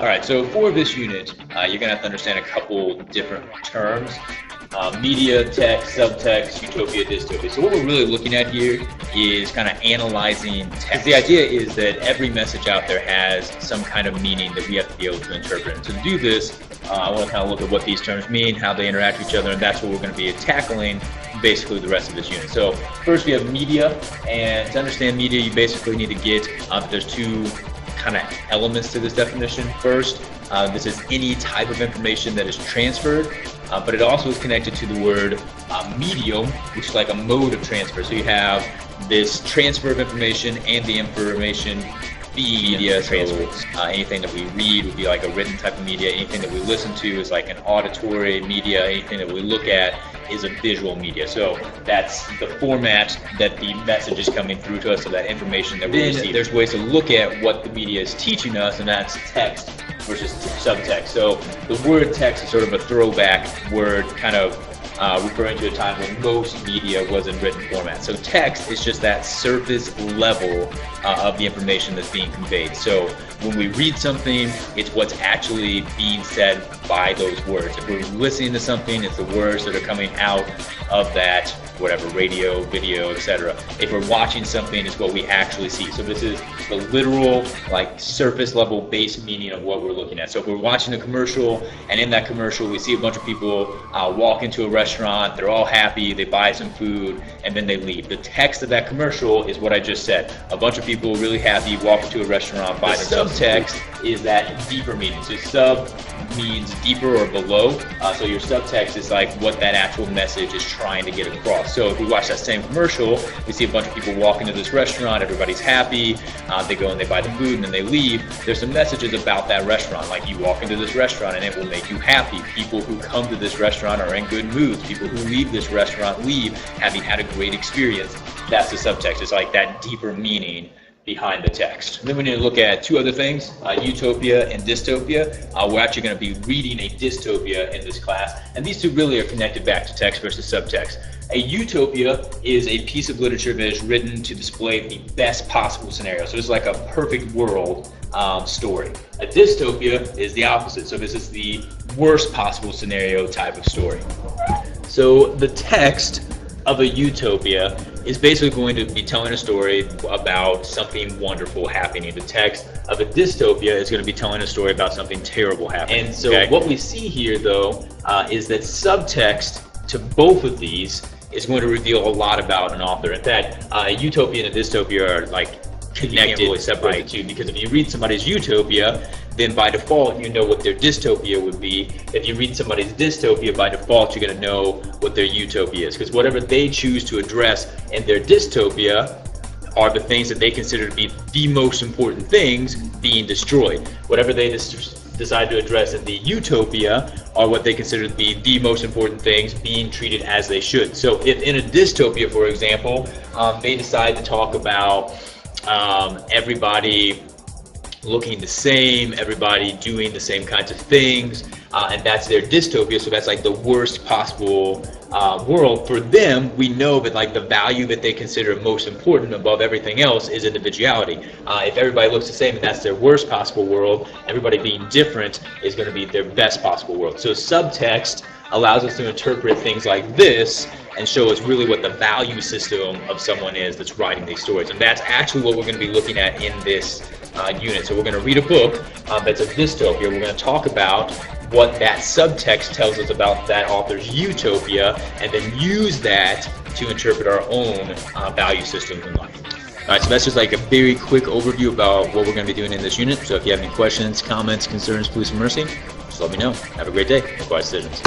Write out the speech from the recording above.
All right, so for this unit, you're going to have to understand a couple different terms. Media, text, subtext, utopia, dystopia. So what we're really looking at here is kind of analyzing text. The idea is that every message out there has some kind of meaning that we have to be able to interpret. And to do this, I want to kind of look at what these terms mean, how they interact with each other, and that's what we're going to be tackling basically the rest of this unit. So first we have media, and to understand media, you basically need to get, there's two kind of elements to this definition. First, this is any type of information that is transferred, but it also is connected to the word medium, which is like a mode of transfer. So you have this transfer of information and the information being media transfers. Anything that we read would be like a written type of media. Anything that we listen to is like an auditory media. Anything that we look at is a visual media. So that's the format that the message is coming through to us, so that information that we receive. There's ways to look at what the media is teaching us, and that's text versus subtext. So the word text is sort of a throwback word, kind of referring to a time when most media was in written format. So text is just that surface level of the information that's being conveyed. So when we read something, it's what's actually being said by those words. If we're listening to something, it's the words that are coming out of that, whatever, radio, video, etc. If we're watching something, it's what we actually see. So this is the literal, like, surface level base meaning of what we're looking at. So if we're watching a commercial, and in that commercial we see a bunch of people walk into a restaurant, they're all happy, they buy some food, and then they leave. The text of that commercial is what I just said. A bunch of people really happy, walk into a restaurant, buy some. Subtext is that deeper meaning. So sub means deeper or below. So your subtext is like what that actual message is trying to get across. So if we watch that same commercial, we see a bunch of people walk into this restaurant, everybody's happy, they go and they buy the food and then they leave. There's some messages about that restaurant, like you walk into this restaurant and it will make you happy. People who come to this restaurant are in good moods. People who leave this restaurant leave having had a great experience. That's the subtext. It's like that deeper meaning behind the text. And then we need to look at two other things, utopia and dystopia. We're actually going to be reading a dystopia in this class, and these two really are connected back to text versus subtext. A utopia is a piece of literature that is written to display the best possible scenario. So it's like a perfect world story. A dystopia is the opposite. So this is the worst possible scenario type of story. So the text of a utopia is basically going to be telling a story about something wonderful happening. The text of a dystopia is going to be telling a story about something terrible happening. And so what we see here, though, is that subtext to both of these is going to reveal a lot about an author. In fact, a utopia and a dystopia are like connected, really separate the two, because if you read somebody's utopia, then by default you know what their dystopia would be. If you read somebody's dystopia, by default you're going to know what their utopia is, because whatever they choose to address in their dystopia are the things that they consider to be the most important things being destroyed. Whatever they decide to address in the utopia are what they consider to be the most important things being treated as they should. So if in a dystopia, for example, they decide to talk about everybody looking the same, everybody doing the same kinds of things, and that's their dystopia. So that's like the worst possible world for them. We know that like the value that they consider most important above everything else is individuality. If everybody looks the same and that's their worst possible world, everybody being different is going to be their best possible world. So subtext allows us to interpret things like this and show us really what the value system of someone is that's writing these stories. And that's actually what we're going to be looking at in this unit. So we're going to read a book that's a dystopia. We're going to talk about what that subtext tells us about that author's utopia, and then use that to interpret our own value systems in life. All right, so that's just like a very quick overview about what we're going to be doing in this unit. So if you have any questions, comments, concerns, please and mercy, just let me know. Have a great day. Make wise decisions.